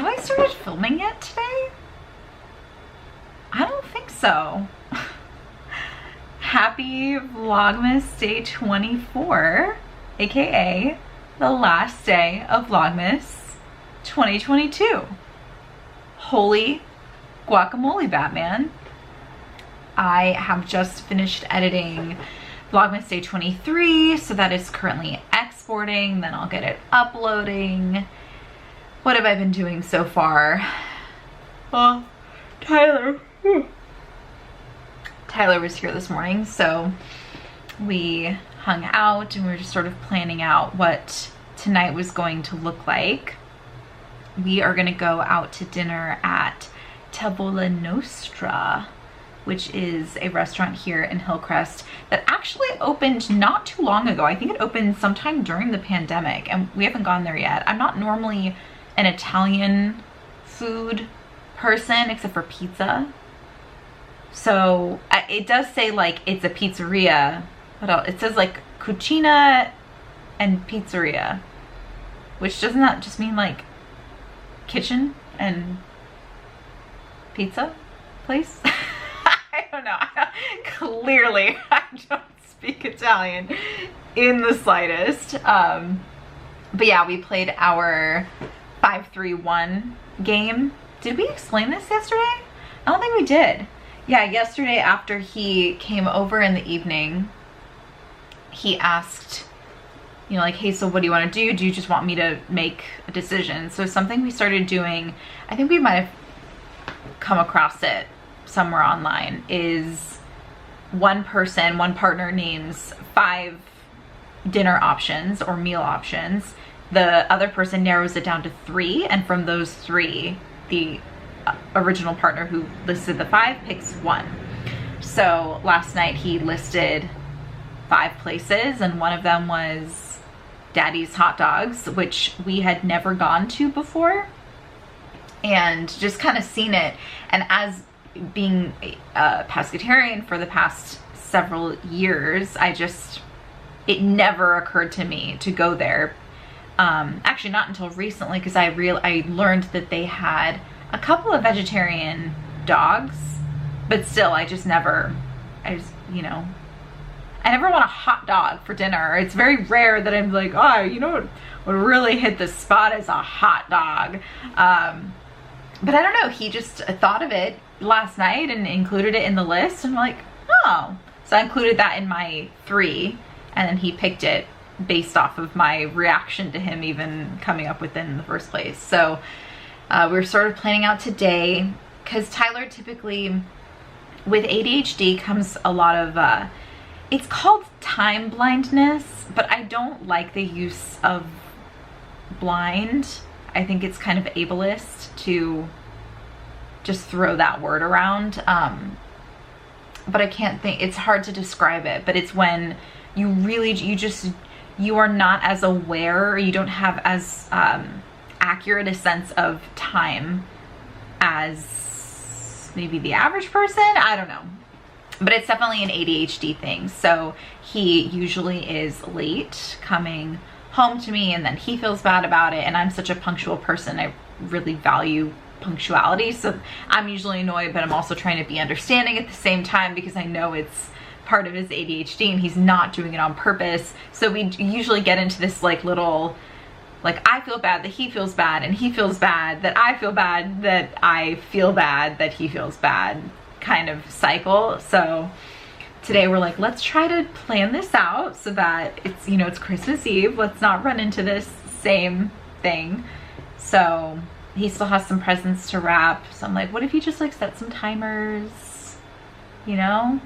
Have I started filming yet today? I don't think so. Happy Vlogmas day 24, aka the last day of Vlogmas 2022. Holy guacamole, Batman. I have just finished editing Vlogmas day 23, so that is currently exporting, then I'll get it uploading. What have I been doing so far? Oh, Tyler was here this morning, so we hung out and we were just sort of planning out what tonight was going to look like. We are gonna go out to dinner at Tavola Nostra, which is a restaurant here in Hillcrest that actually opened not too long ago. I think it opened sometime during the pandemic and we haven't gone there yet. I'm not normally an Italian food person except for pizza. So it does say like it's a pizzeria. What else? It says like cucina and pizzeria, which doesn't that just mean like kitchen and pizza place? I don't know. Clearly, I don't speak Italian in the slightest. But yeah, we played our 5-3-1 game. Did we explain this yesterday? I don't think we did. Yeah, yesterday after he came over in the evening, he asked, you know, like, hey, so what do you want to do? Do you just want me to make a decision? So something we started doing, I think we might have come across it somewhere online, is one partner names 5 dinner options or meal options. The other person narrows it down to 3, and from those 3, the original partner who listed the 5 picks 1. So last night he listed 5 places, and one of them was Daddy's Hot Dogs, which we had never gone to before and just kind of seen it. And as being a pescatarian for the past several years, it never occurred to me to go there. Actually not until recently, because I learned that they had a couple of vegetarian dogs, but still I never want a hot dog for dinner. It's very rare that I'm like, oh, you know what would really hit the spot is a hot dog. But I don't know, he just thought of it last night and included it in the list, and I'm like, oh. So I included that in my 3, and then he picked it based off of my reaction to him even coming up with it in the first place. So we're sort of planning out today, because Tyler typically, with ADHD comes a lot of, it's called time blindness, but I don't like the use of blind. I think it's kind of ableist to just throw that word around. But I can't think, it's hard to describe it, but it's when you are not as aware, or you don't have as accurate a sense of time as maybe the average person. I don't know, but it's definitely an ADHD thing. So he usually is late coming home to me, and then he feels bad about it, and I'm such a punctual person. I really value punctuality, so I'm usually annoyed, but I'm also trying to be understanding at the same time, because I know it's part of his ADHD and he's not doing it on purpose. So we usually get into this like little, like, I feel bad that he feels bad, and he feels bad that I feel bad that I feel bad that he feels bad kind of cycle. So today we're like, let's try to plan this out so that it's, you know, it's Christmas Eve. Let's not run into this same thing. So he still has some presents to wrap. So I'm like, what if you just like set some timers, you know?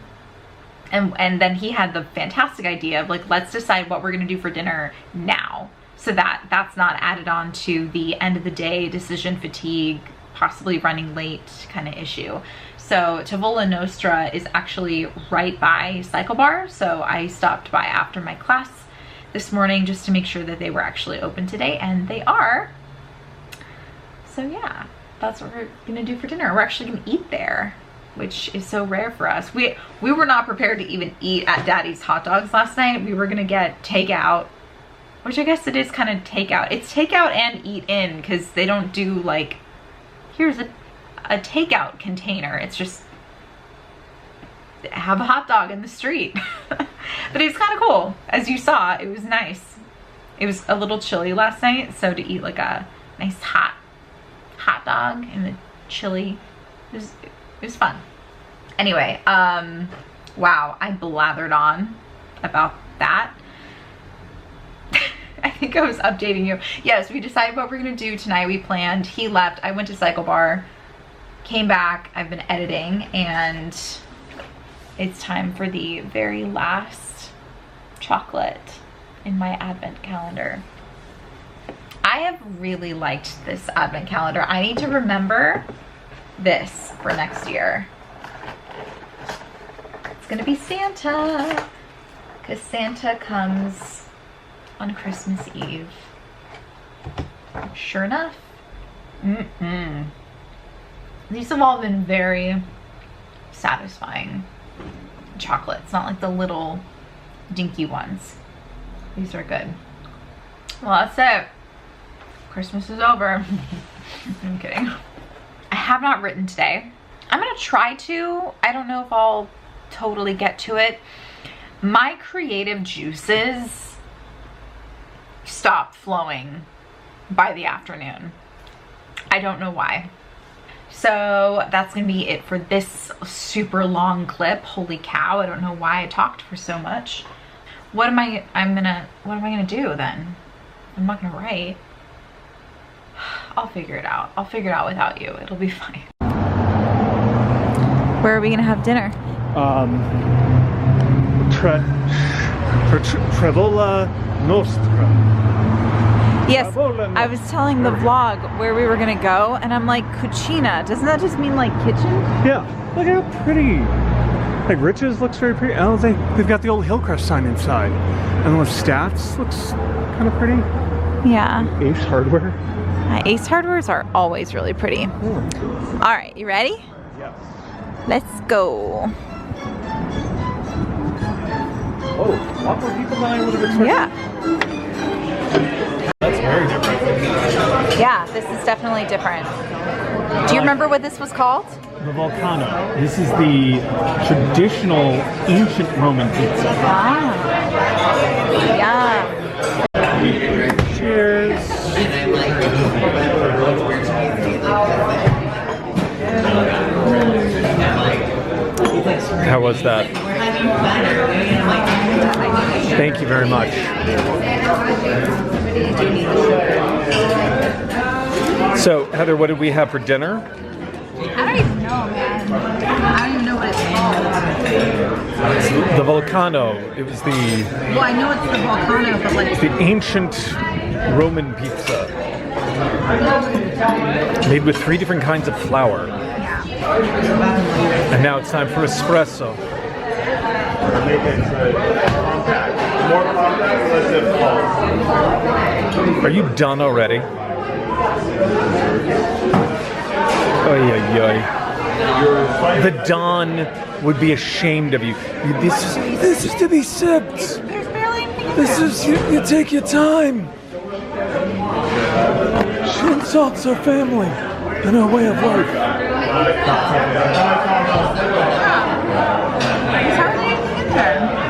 And then he had the fantastic idea of like, let's decide what we're gonna do for dinner now, so that that's not added on to the end of the day decision fatigue, possibly running late kind of issue. So Tavola Nostra is actually right by Cycle Bar, so I stopped by after my class this morning just to make sure that they were actually open today, and they are. So yeah, that's what we're gonna do for dinner. We're actually gonna eat there, which is so rare for us. We were not prepared to even eat at Daddy's Hot Dogs last night. We were gonna get takeout, which I guess it is kind of takeout. It's takeout and eat in, because they don't do like here's a takeout container. It's just, have a hot dog in the street. But it's kind of cool. As you saw, it was nice. It was a little chilly last night, so to eat like a nice hot dog in the chili, it was fun. Anyway, wow, I blathered on about that. I think I was updating you. Yes, we decided what we're gonna do tonight. We planned, he left, I went to Cycle Bar, came back, I've been editing, and it's time for the very last chocolate in my advent calendar. I have really liked this advent calendar. I need to remember this for next year. It's gonna be Santa, because Santa comes on Christmas Eve. Sure enough. These have all been very satisfying chocolates, not like the little dinky ones. These are good. Well, that's it. Christmas is over. I'm kidding. I have not written today. I'm gonna try to. I don't know if I'll totally get to it. My creative juices stop flowing by the afternoon. I don't know why. So that's gonna be it for this super long clip. Holy cow, I don't know why I talked for so much. What am I gonna do then? I'm not gonna write. I'll figure it out. I'll figure it out without you. It'll be fine. Where are we gonna have dinner? Trevola Nostra. Yes, I was telling the vlog where we were gonna go, and I'm like, cucina. Doesn't that just mean like kitchen? Yeah, look how pretty. Like Rich's looks very pretty. Oh, they've got the old Hillcrest sign inside. And the Stats looks kind of pretty. Yeah. Ace Hardware. Ace Hardwares are always really pretty. All right, you ready? Yes. Let's go. Oh, a lot more people than I would have expected. Yeah. That's very different. Yeah, this is definitely different. Do you remember what this was called? The Volcano. This is the traditional ancient Roman pizza. Ah. Yeah. Cheers. How was that? Thank you very much. So, Heather, what did we have for dinner? I don't even know, man. I don't even know what it's called. The Volcano. It was the... Well, I know it's the Volcano, but like... the ancient Roman pizza. Made with 3 different kinds of flour. And now it's time for espresso. Are you done already? Oy, oy, oy. The Don would be ashamed of you. This is to be sipped. This is, you take your time. She insults our family and our way of life.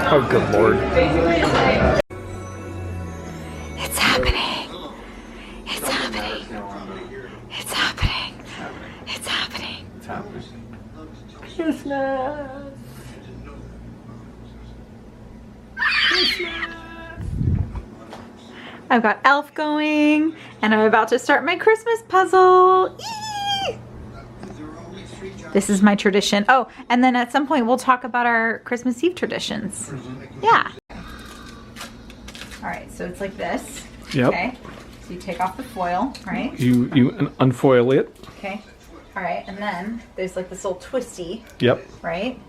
Oh, good Lord. It's happening. It's happening. It's happening. It's happening. Christmas. I've got Elf going, and I'm about to start my Christmas puzzle. Eee! This is my tradition. Oh, and then at some point we'll talk about our Christmas Eve traditions. Yeah. All right, so it's like this. Yep. Okay. So you take off the foil, right? You unfoil it. Okay. All right, and then there's like this little twisty. Yep. Right?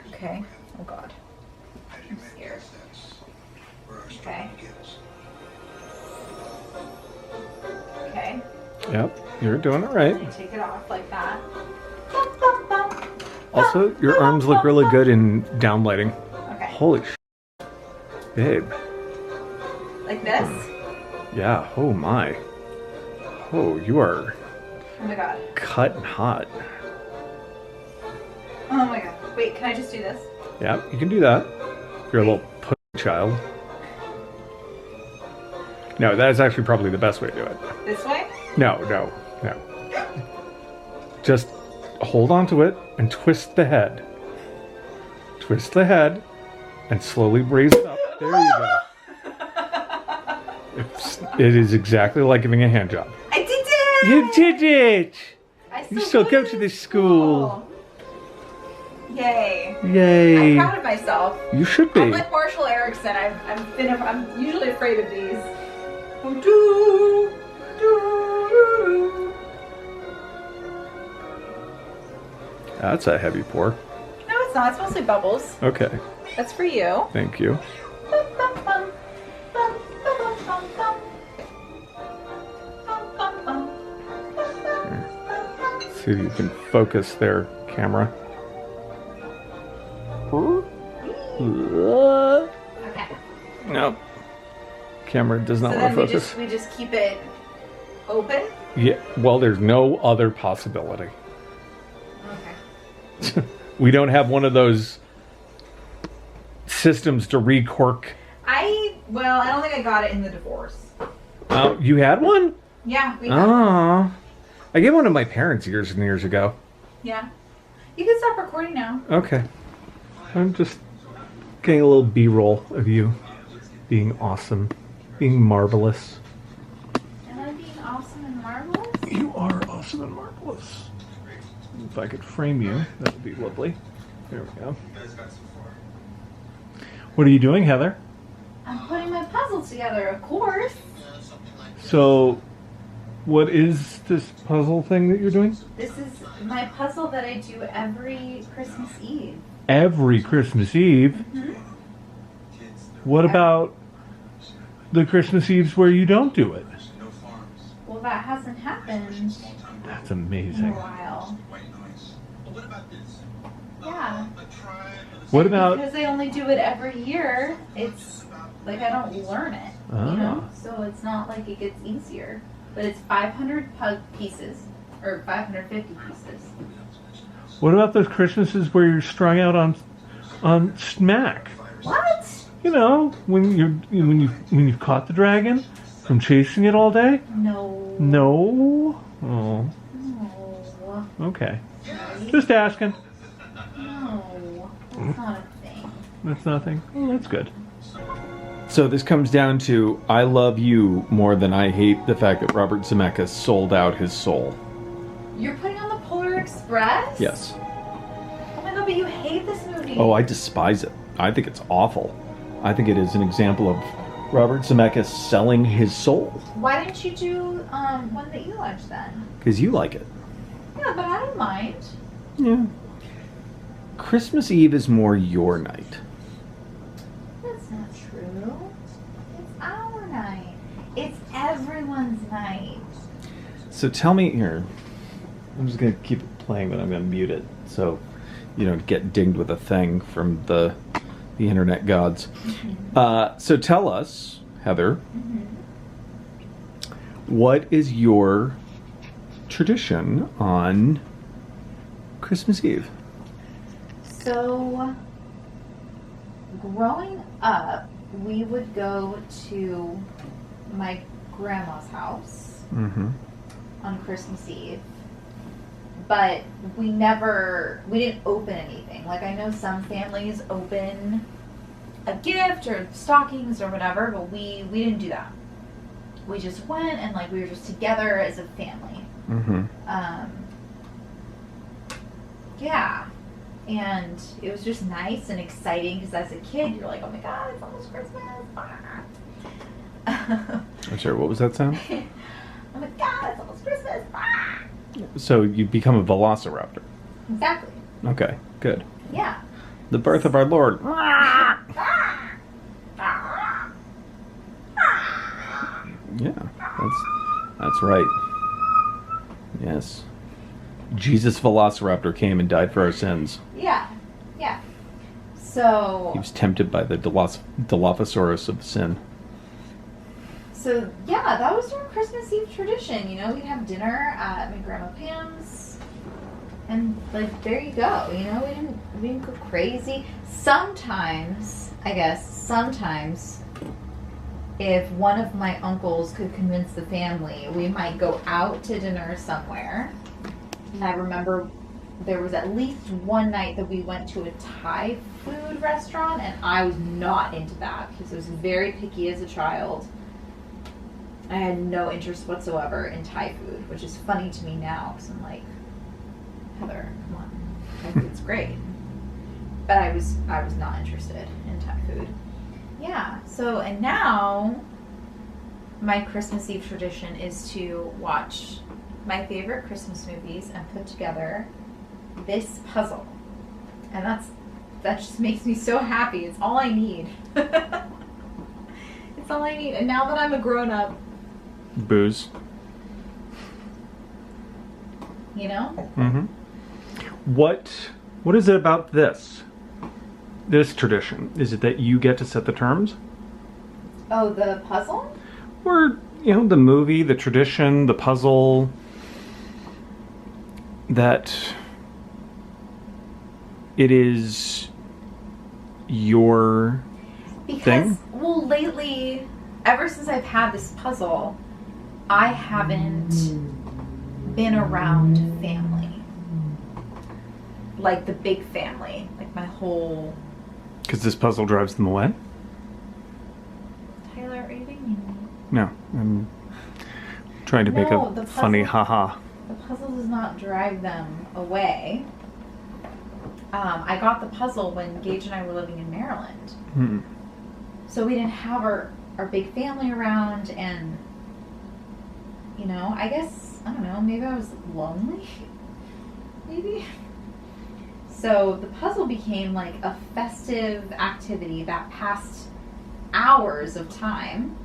Okay. Oh God. I'm scared. Okay. Okay. Yep. You're doing it right. You take it off like that. Also, your arms look really good in downlighting. Okay. Holy babe. Like this? Yeah. Oh my. Oh, you are Oh my god. Cut and hot. Oh my god. Wait, can I just do this? Yeah, you can do that. If you're a little pussy child. No, that is actually probably the best way to do it. This way? No. Just hold on to it and twist the head. Twist the head and slowly raise it up. There you go. It is exactly like giving a hand job. I did it! You did it! You still go to this school. Yay. Yay. I'm proud of myself. You should be. I'm like Marshall Erickson. I'm usually afraid of these. That's a heavy pour. No, it's not. It's mostly bubbles. Okay. That's for you. Thank you. See if you can focus their camera. Okay. Nope. Camera does not So want to then focus. we just keep it open? Yeah, well, there's no other possibility. Okay. We don't have one of those systems to recork. I don't think I got it in the divorce. Oh, you had one? Yeah, we had Oh. I gave one to my parents years and years ago. Yeah. You can stop recording now. Okay. I'm just getting a little B-roll of you being awesome, being marvelous. Am I being awesome and marvelous? You are awesome and marvelous. If I could frame you, that would be lovely. There we go. What are you doing, Heather? I'm putting my puzzle together, of course. So, what is this puzzle thing that you're doing? This is my puzzle that I do every Christmas Eve. Every Christmas Eve? Mm-hmm. What about the Christmas Eves where you don't do it? Well, that hasn't happened That's in a amazing. while. Yeah. What about... Because I only do it every year, it's like I don't learn it, you know? So it's not like it gets easier. But it's 500 pieces, or 550 pieces. What about those Christmases where you're strung out on smack? What? You know, when you've caught the dragon from chasing it all day? No. No. Oh. No. Okay. Just asking. No. That's not a thing. That's nothing. Oh, that's good. So this comes down to I love you more than I hate the fact that Robert Zemeckis sold out his soul. You're putting on the Polar Express? Yes. Oh my god, but you hate this movie. Oh, I despise it. I think it's awful. I think it is an example of Robert Zemeckis selling his soul. Why didn't you do one that you watched then? Because you like it. Yeah, but I don't mind. Yeah. Christmas Eve is more your night. That's not true. It's our night. It's everyone's night. So tell me here. I'm just going to keep it playing, but I'm going to mute it so you don't get dinged with a thing from the internet gods. Mm-hmm. So tell us, Heather, Mm-hmm. what is your tradition on Christmas Eve? So, growing up, we would go to my grandma's house Mm-hmm. on Christmas Eve. But we didn't open anything. Like, I know some families open a gift or stockings or whatever, but we didn't do that. We just went and, like, we were just together as a family. Mm-hmm. Yeah. And it was just nice and exciting because as a kid, you're like, oh my god, it's almost Christmas. I'm sorry, what was that sound? Oh my god, it's almost Christmas. So you become a velociraptor. Exactly. Okay, good. Yeah. The birth of our Lord. Yeah, that's right. Yes. Jesus Velociraptor came and died for our sins. Yeah. Yeah. So. He was tempted by the Dilophosaurus of sin. So yeah, that was our Christmas Eve tradition. You know, we'd have dinner at my grandma Pam's, and like there you go. You know, we didn't go crazy. Sometimes, if one of my uncles could convince the family, we might go out to dinner somewhere. And I remember there was at least one night that we went to a Thai food restaurant, and I was not into that because I was very picky as a child. I had no interest whatsoever in Thai food, which is funny to me now because I'm like, Heather, come on, Thai food's great. But I was not interested in Thai food. Yeah, so, and now my Christmas Eve tradition is to watch my favorite Christmas movies and put together this puzzle. And that just makes me so happy. It's all I need. It's all I need. And now that I'm a grown-up, booze. You know? Mm-hmm. What is it about this tradition? Is it that you get to set the terms? Oh, the puzzle? Or, you know, the movie, the tradition, the puzzle, that it is your thing? Well, lately, ever since I've had this puzzle, I haven't been around family. Like the big family. Like my whole... Because this puzzle drives them away? Tyler, are you being mean? No, I'm trying to make a funny haha. The puzzle does not drive them away. I got the puzzle when Gage and I were living in Maryland. Mm-hmm. So we didn't have our big family around, and, you know, I guess, I don't know, maybe I was lonely? Maybe? So the puzzle became like a festive activity that passed hours of time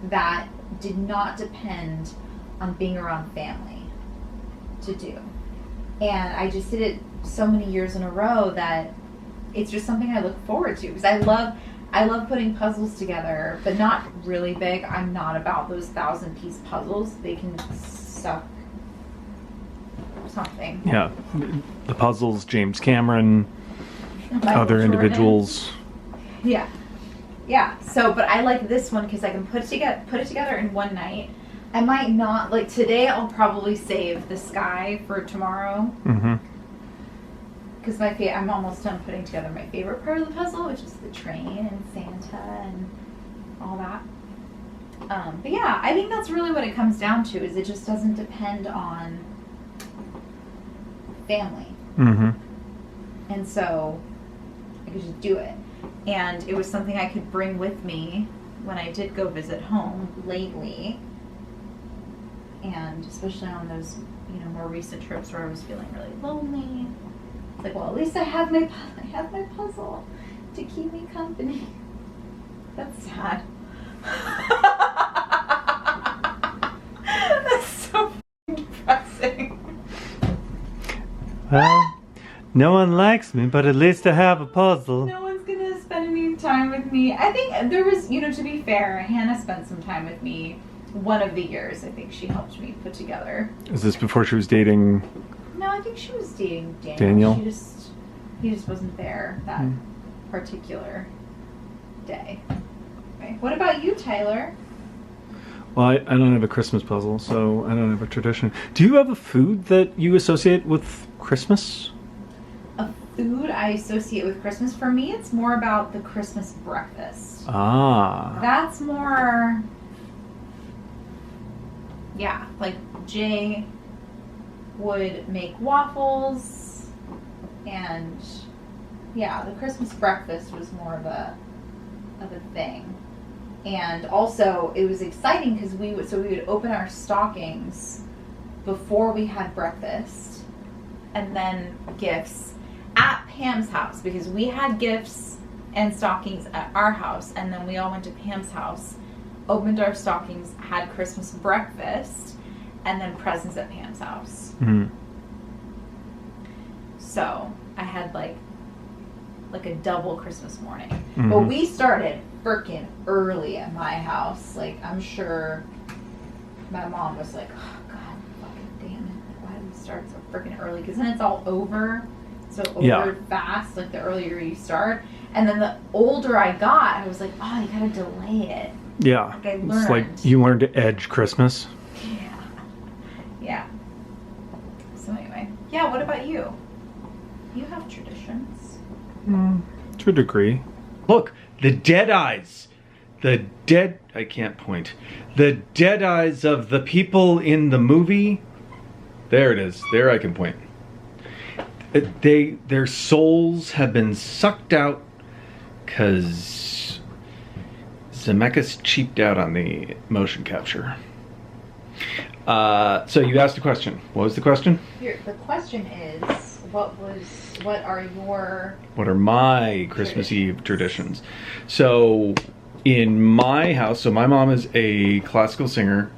that did not depend on being around family to do. And I just did it so many years in a row that it's just something I look forward to, because I love putting puzzles together, but not really big. I'm not about those 1,000-piece puzzles. They can suck something. Yeah, the puzzles, James Cameron, other individuals. Yeah. So, but I like this one because I can put it together in one night. I might not, like today, I'll probably save the sky for tomorrow. Because I'm almost done putting together my favorite part of the puzzle, which is the train and Santa and all that. But yeah, I think that's really what it comes down to, is it just doesn't depend on family. And so I could just do it. And it was something I could bring with me when I did go visit home lately. And especially on those, you know, more recent trips where I was feeling really lonely. It's like, well, at least I have my puzzle to keep me company. That's sad. That's so depressing. Well, no one likes me, but at least I have a puzzle. No one's gonna spend any time with me. I think there was, you know, to be fair, Hannah spent some time with me one of the years. I think she helped me put together. Is this before she was dating? No, I think she was dating Daniel. He just wasn't there that particular day. Okay. What about you, Tyler? Well, I don't have a Christmas puzzle, so I don't have a tradition. Do you have a food that you associate with Christmas? A food I associate with Christmas? For me, it's more about the Christmas breakfast. Ah. That's more... Yeah, like Jay would make waffles, and yeah, the Christmas breakfast was more of a thing. And also, it was exciting because we would open our stockings before we had breakfast, and then gifts at Pam's house, because we had gifts and stockings at our house, and then we all went to Pam's house, opened our stockings, had Christmas breakfast, and then presents at Pam's house. So I had like a double Christmas morning. But we started freaking early at my house. Like, I'm sure my mom was like, oh God, fucking damn it. Why did we start so freaking early? Because then it's all over. So over fast, like the earlier you start. And then the older I got, I was like, oh, you gotta delay it. Yeah. Like I learned. It's like you learned to edge Christmas. Yeah. Yeah. So anyway. Yeah, what about you? You have traditions. To a degree. Look, the dead eyes. I can't point. The dead eyes of the people in the movie. There it is. There I can point. Their souls have been sucked out because Zemeckis cheaped out on the motion capture. So you asked a question. What was the question? The question is, what are my Christmas Eve traditions? So in my house, so my mom is a classical singer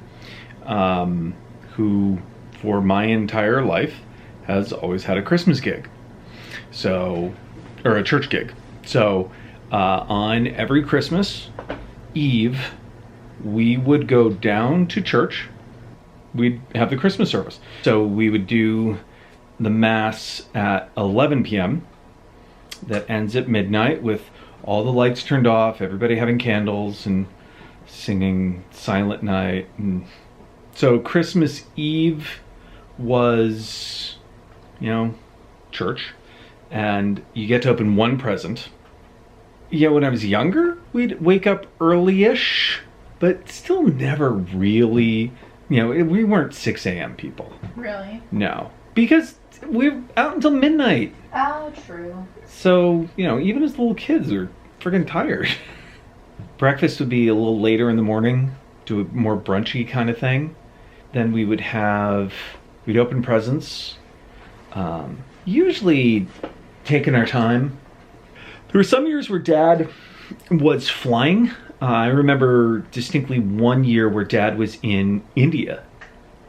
who for my entire life has always had a Christmas gig. So, or a church gig. So on every Christmas Eve, we would go down to church. We'd have the Christmas service. So we would do the Mass at 11 p.m. that ends at midnight with all the lights turned off, everybody having candles and singing Silent Night. And so Christmas Eve was, church. And you get to open one present. Yeah, when I was younger, we'd wake up early-ish, but still never really, we weren't 6 a.m. people. Really? No. Because we're out until midnight. Oh, true. So, even as little kids, we're friggin' tired. Breakfast would be a little later in the morning, do a more brunchy kind of thing. Then we'd open presents, usually taking our time. There were some years where Dad was flying. I remember distinctly one year where Dad was in India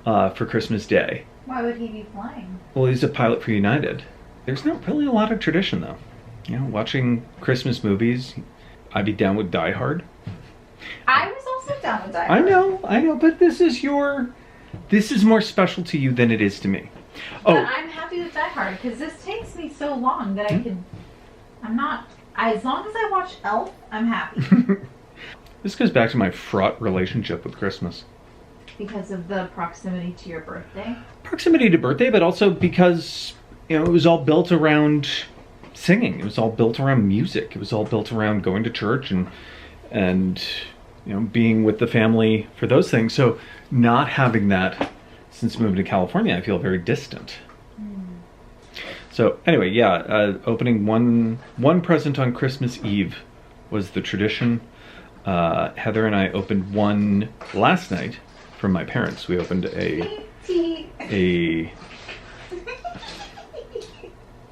for Christmas Day. Why would he be flying? Well, he's a pilot for United. There's not really a lot of tradition, though. Watching Christmas movies, I'd be down with Die Hard. I was also down with Die Hard. I know, but this is more special to you than it is to me. But I'm happy with Die Hard because this takes me so long that as long as I watch Elf, I'm happy. This goes back to my fraught relationship with Christmas. Because of the proximity to your birthday? Proximity to birthday, but also because, it was all built around singing. It was all built around music. It was all built around going to church and being with the family for those things. So not having that since moving to California, I feel very distant. So anyway, opening one present on Christmas Eve was the tradition. Heather and I opened one last night from my parents. We opened a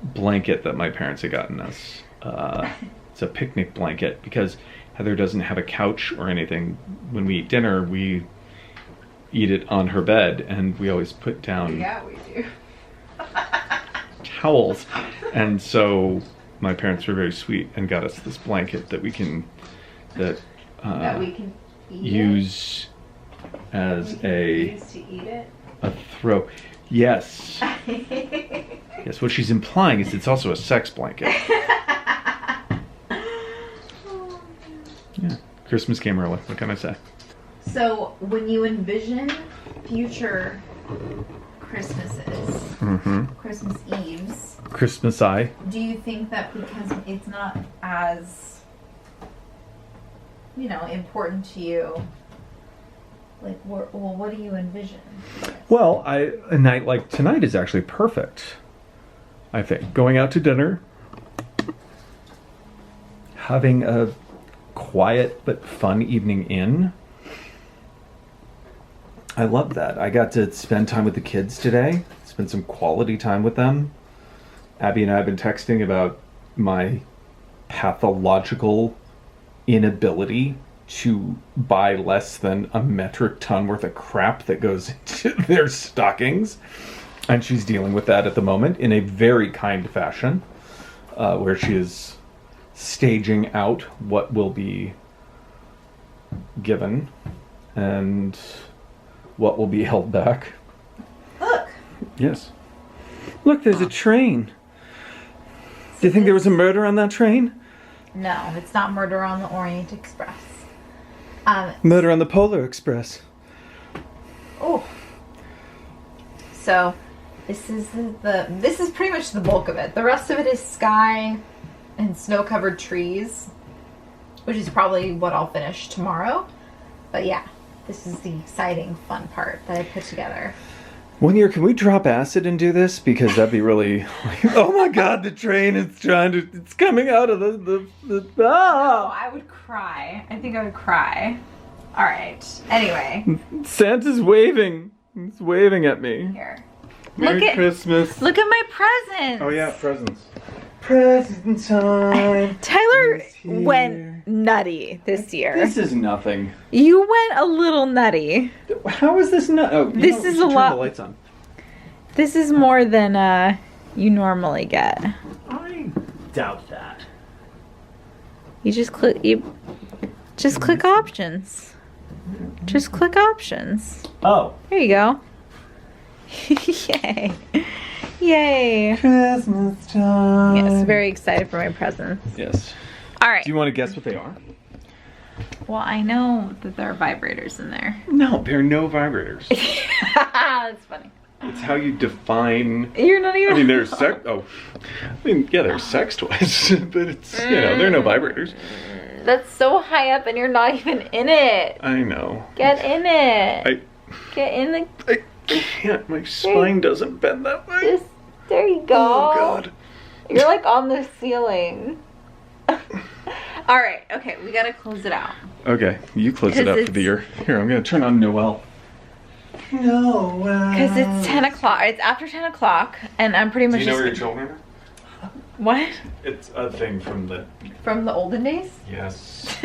blanket that my parents had gotten us. It's a picnic blanket because Heather doesn't have a couch or anything. When we eat dinner, we eat it on her bed, and we always put down we do. towels. And so my parents were very sweet and got us this blanket that we can use as use to eat it. A throw. Yes. Yes, what she's implying is it's also a sex blanket. Yeah. Christmas came early. What can I say? So when you envision future Christmases, Christmas Eves, Christmas Eye, do you think that because it's not as important to you, like what do you envision? Well, a night like tonight is actually perfect. I think going out to dinner, having a quiet but fun evening in. I love that. I got to spend time with the kids today, spend some quality time with them. Abby and I have been texting about my pathological inability to buy less than a metric ton worth of crap that goes into their stockings. And she's dealing with that at the moment in a very kind fashion, where she is staging out what will be given and what will be held back. Look. Yes. Look, there's a train. Do you think there was a murder on that train? No, it's not Murder on the Orient Express. Murder on the Polar Express. Oh. So, this is this is pretty much the bulk of it. The rest of it is sky and snow-covered trees, which is probably what I'll finish tomorrow. But yeah, this is the exciting, fun part that I put together. One year, can we drop acid and do this? Because that'd be really like, oh my God, the train is it's coming out of the Oh, I would cry. I think I would cry. All right. Anyway. Santa's waving. He's waving at me. Here. Merry Christmas. Look at my presents. Oh yeah, presents. Present time. Tyler went nutty this year. This is nothing. You went a little nutty. How is this not? Oh, this is a lot. Turn the lights on. This is more than you normally get. I doubt that. You just click. Just click options. Just click options. Oh. There you go. Yay. Yay. Christmas time. Yes, very excited for my presents. Yes. All right. Do you want to guess what they are? Well, I know that there are vibrators in there. No, there are no vibrators. That's funny. It's how you define. You're not even. I mean, there's sex. Oh, I mean, yeah, there's sex toys, but it's there are no vibrators. That's so high up, and you're not even in it. I know. Get in it. Get in the. I can't. My spine doesn't bend that way. Just there you go. Oh God. You're like on the ceiling. All right. Okay, we gotta close it out. Okay, you close it out for the year. Here, I'm gonna turn on Noel. Noel. Because it's 10 o'clock. It's after 10 o'clock, and I'm pretty much. Do you know where your children are? What? It's a thing from the. From the olden days? Yes.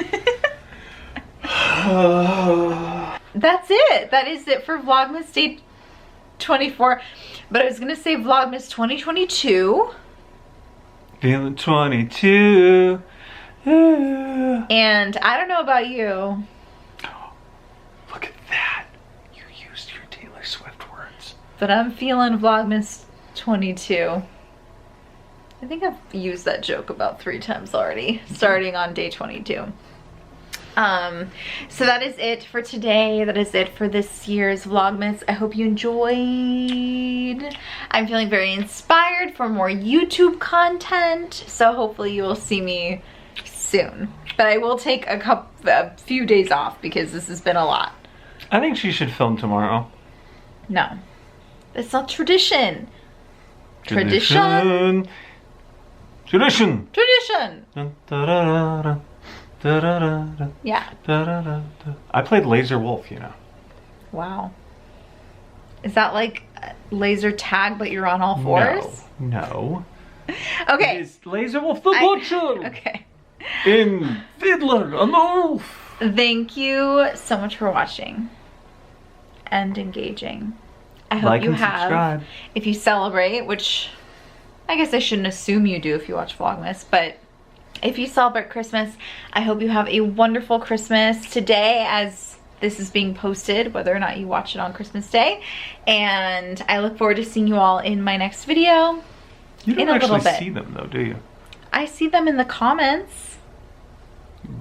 That's it. That is it for Vlogmas Day 24. But I was gonna say Vlogmas 2022. Feeling 22. And I don't know about you. Look at that. You used your Taylor Swift words. But I'm feeling Vlogmas 22. I think I've used that joke about 3 times already, starting on day 22. So that is it for today. That is it for this year's Vlogmas. I hope you enjoyed. I'm feeling very inspired for more YouTube content, so hopefully you will see me soon. But I will take a few days off because this has been a lot. I think she should film tomorrow. No, it's not tradition. Tradition. Tradition. Tradition. Yeah. I played Laser Wolf, you know. Wow. Is that like laser tag, but you're on all fours? No. Okay. It's Laser Wolf the Butcher. Okay. In Fiddler on the Wolf. Thank you so much for watching and engaging. I hope Like you and have. Subscribe. If you celebrate, which I guess I shouldn't assume you do if you watch Vlogmas, but if you celebrate Christmas, I hope you have a wonderful Christmas today as this is being posted, whether or not you watch it on Christmas Day. And I look forward to seeing you all in my next video. You don't in a little actually bit. see them though, do you? I see them in the comments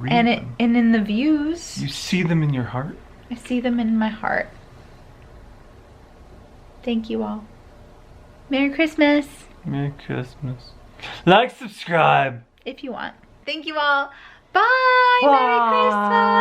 and in the views. You see them in your heart? I see them in my heart. Thank you all. Merry Christmas. Merry Christmas. Like, subscribe. If you want. Thank you all. Bye. Merry Christmas.